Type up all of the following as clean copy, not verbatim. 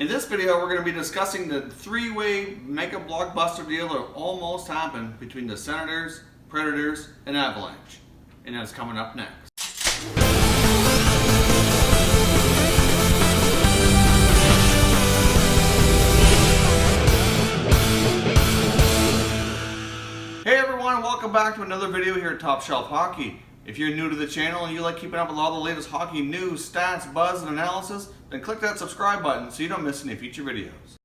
In this video, we're going to be discussing the three-way mega blockbuster deal that almost happened between the Senators, Predators, and Avalanche. And that's coming up next. Hey everyone, welcome back to another video here at Top Shelf Hockey. If you're new to the channel and you like keeping up with all the latest hockey news, stats, buzz, and analysis, then click that subscribe button so you don't miss any future videos.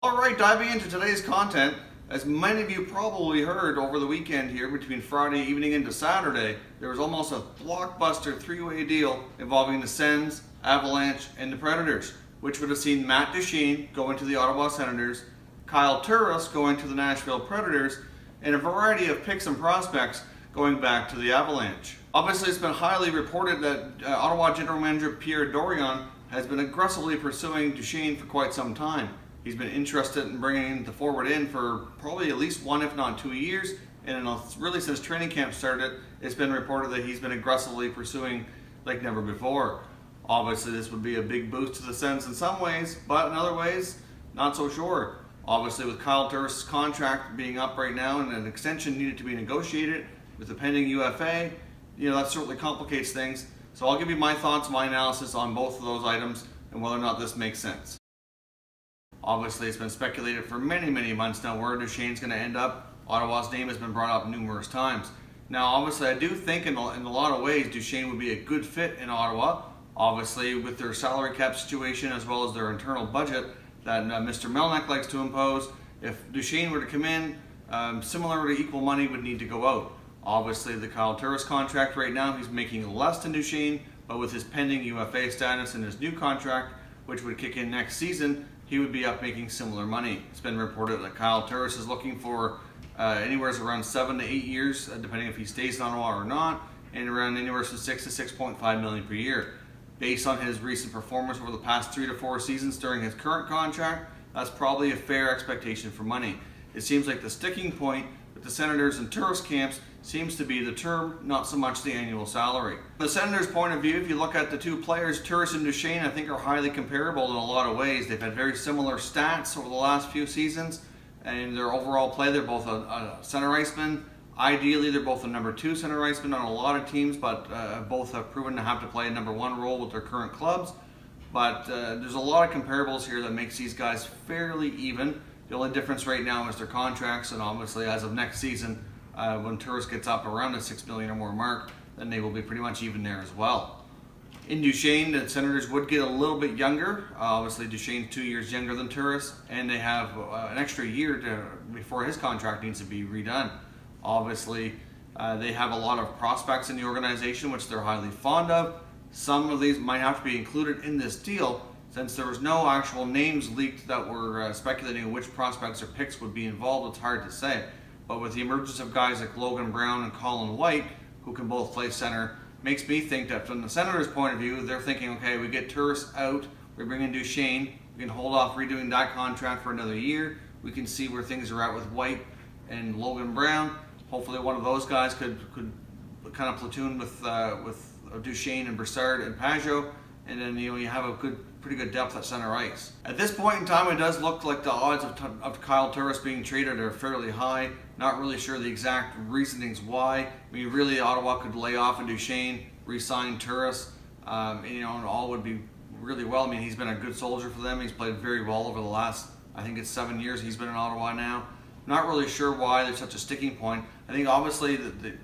Alright, diving into today's content, as many of you probably heard over the weekend here between Friday evening into Saturday, there was almost a blockbuster three-way deal involving the Sens, Avalanche, and the Predators, which would have seen Matt Duchene going to the Ottawa Senators, Kyle Turris going to the Nashville Predators, and a variety of picks and prospects going back to the Avalanche. Obviously, it's been highly reported that Ottawa General Manager Pierre Dorion has been aggressively pursuing Duchene for quite some time. He's been interested in bringing the forward in for probably at least 1, if not 2 years, and really since training camp started, it's been reported that he's been aggressively pursuing like never before. Obviously, this would be a big boost to the Sens in some ways, but in other ways, not so sure. Obviously, with Kyle Turris' contract being up right now and an extension needed to be negotiated with the pending UFA, that certainly complicates things. So I'll give you my thoughts, my analysis on both of those items and whether or not this makes sense. Obviously, it's been speculated for many, many months now where Duchene's going to end up. Ottawa's name has been brought up numerous times. Now, obviously, I do think in a lot of ways Duchene would be a good fit in Ottawa. Obviously, with their salary cap situation as well as their internal budget that Mr. Melnyk likes to impose, if Duchene were to come in, similar to equal money would need to go out. Obviously, the Kyle Turris contract right now, he's making less than Duchene, but with his pending UFA status and his new contract, which would kick in next season, he would be up making similar money. It's been reported that Kyle Turris is looking for anywhere around 7 to 8 years, depending if he stays in Ottawa or not, and around anywhere from 6 to 6.5 million per year. Based on his recent performance over the past 3 to 4 seasons during his current contract, that's probably a fair expectation for money. It seems like the sticking point with the Senators and Turris camps seems to be the term, not so much the annual salary. From the Senators' point of view, if you look at the two players, Turris and Duchene, I think are highly comparable in a lot of ways. They've had very similar stats over the last few seasons, and their overall play, they're both a center iceman. Ideally, they're both a number 2 center iceman on a lot of teams, but both have proven to have to play a number 1 role with their current clubs. But there's a lot of comparables here that makes these guys fairly even. The only difference right now is their contracts, and obviously as of next season, when Turris gets up around the $6 million or more mark, then they will be pretty much even there as well. In Duchene, the Senators would get a little bit younger. Obviously, Duchene's 2 years younger than Turris, and they have an extra year before his contract needs to be redone. Obviously, they have a lot of prospects in the organization, which they're highly fond of. Some of these might have to be included in this deal, since there was no actual names leaked that were speculating which prospects or picks would be involved. It's hard to say. But with the emergence of guys like Logan Brown and Colin White, who can both play center, makes me think that from the Senators' point of view, they're thinking, okay, we get Turris out, we bring in Duchene, we can hold off redoing that contract for another year, we can see where things are at with White and Logan Brown. Hopefully one of those guys could kind of platoon with Duchene and Brassard and Pajot, and then you have a pretty good depth at center ice. At this point in time, it does look like the odds of Kyle Turris being traded are fairly high. Not really sure the exact reasonings why. I mean, really, Ottawa could lay off a Duchene, re-sign Turris, and all would be really well. I mean, he's been a good soldier for them. He's played very well over the last, I think it's 7 years he's been in Ottawa now. Not really sure why there's such a sticking point. I think obviously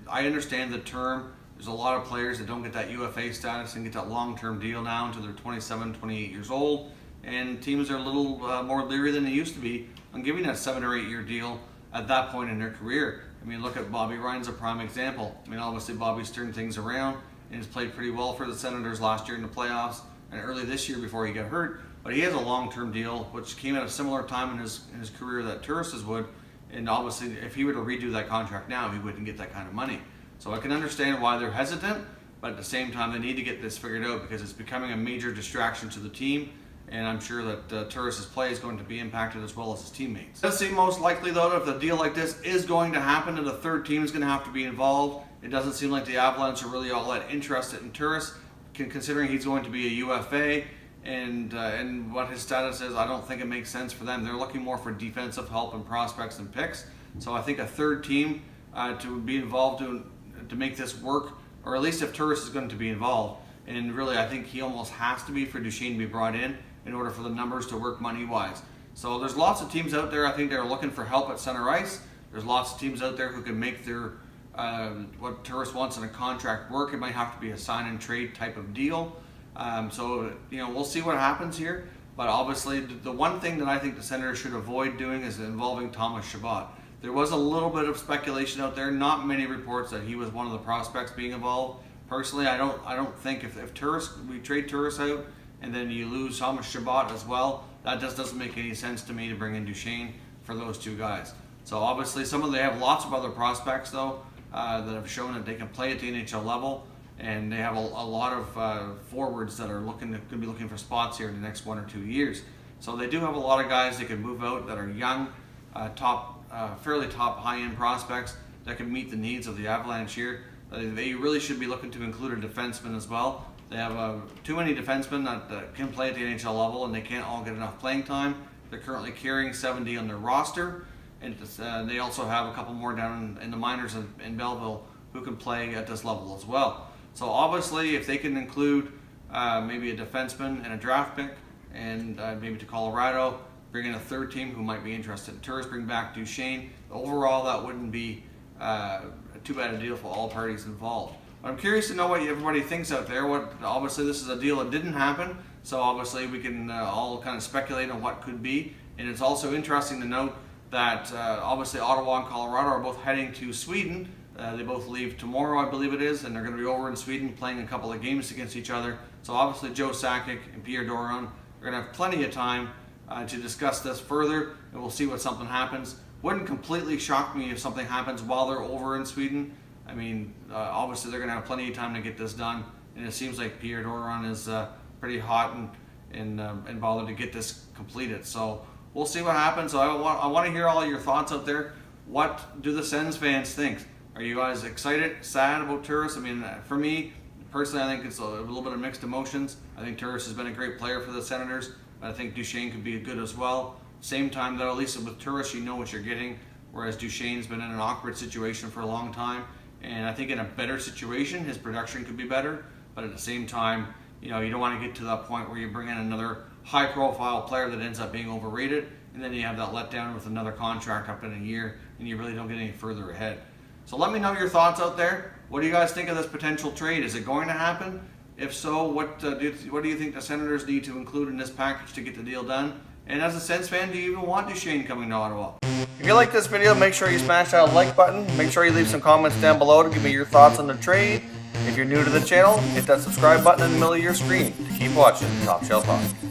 I understand the term. There's a lot of players that don't get that UFA status and get that long-term deal now until they're 27, 28 years old. And teams are a little more leery than they used to be on giving that 7 or 8 year deal at that point in their career. I mean, look at Bobby Ryan's a prime example. I mean, obviously Bobby's turned things around and has played pretty well for the Senators last year in the playoffs and early this year before he got hurt. But he has a long-term deal, which came at a similar time in his career that Turris would. And obviously, if he were to redo that contract now, he wouldn't get that kind of money. So I can understand why they're hesitant, but at the same time, they need to get this figured out because it's becoming a major distraction to the team, and I'm sure that Turris' play is going to be impacted as well as his teammates. It does seem most likely, though, that if a deal like this is going to happen and a third team is going to have to be involved, it doesn't seem like the Avalanche are really all that interested in Turris, considering he's going to be a UFA, and what his status is, I don't think it makes sense for them. They're looking more for defensive help and prospects and picks. So I think a third team to be involved to make this work, or at least if Turris is going to be involved. And really, I think he almost has to be for Duchene to be brought in order for the numbers to work money-wise. So there's lots of teams out there, I think, that are looking for help at center ice. There's lots of teams out there who can make their what Turris wants in a contract work. It might have to be a sign and trade type of deal. So we'll see what happens here. But obviously, the one thing that I think the Senators should avoid doing is involving Thomas Chabot. There was a little bit of speculation out there, not many reports that he was one of the prospects being involved. Personally, I don't think if we trade Turris out and then you lose Thomas Chabot as well, that just doesn't make any sense to me to bring in Duchene for those two guys. So obviously, they have lots of other prospects though that have shown that they can play at the NHL level, and they have a lot of forwards that are going to be looking for spots here in the next 1 or 2 years. So they do have a lot of guys they can move out that are young, fairly top high-end prospects that can meet the needs of the Avalanche here. They really should be looking to include a defenseman as well. They have too many defensemen that can play at the NHL level, and they can't all get enough playing time. They're currently carrying 70 on their roster, and they also have a couple more down in the minors in Belleville who can play at this level as well. So obviously, if they can include maybe a defenseman and a draft pick, and maybe to Colorado, bring in a third team who might be interested in Turris, bring back Duchene, overall that wouldn't be too bad a deal for all parties involved. But I'm curious to know what everybody thinks out there. Obviously, this is a deal that didn't happen, so obviously we can all kind of speculate on what could be. And it's also interesting to note that obviously Ottawa and Colorado are both heading to Sweden. They both leave tomorrow, I believe it is, and they're going to be over in Sweden playing a couple of games against each other. So obviously Joe Sakic and Pierre Dorion are going to have plenty of time to discuss this further, and we'll see what something happens. Wouldn't completely shock me if something happens while they're over in Sweden. I mean, obviously they're going to have plenty of time to get this done, and it seems like Pierre Dorion is pretty hot and bothered to get this completed. So we'll see what happens. So I want to hear all your thoughts out there. What do the Sens fans think? Are you guys excited, sad about Turris? I mean, for me personally, I think it's a little bit of mixed emotions. I think Turris has been a great player for the Senators, but I think Duchene could be good as well. Same time though, at least with Turris, you know what you're getting, whereas Duchene's been in an awkward situation for a long time. And I think in a better situation, his production could be better. But at the same time, you don't want to get to that point where you bring in another high-profile player that ends up being overrated, and then you have that letdown with another contract up in a year, and you really don't get any further ahead. So let me know your thoughts out there. What do you guys think of this potential trade? Is it going to happen? If so, what do you think the Senators need to include in this package to get the deal done? And as a Sens fan, do you even want Duchene coming to Ottawa? If you like this video, make sure you smash that like button. Make sure you leave some comments down below to give me your thoughts on the trade. If you're new to the channel, hit that subscribe button in the middle of your screen to keep watching Top Shelf Hockey.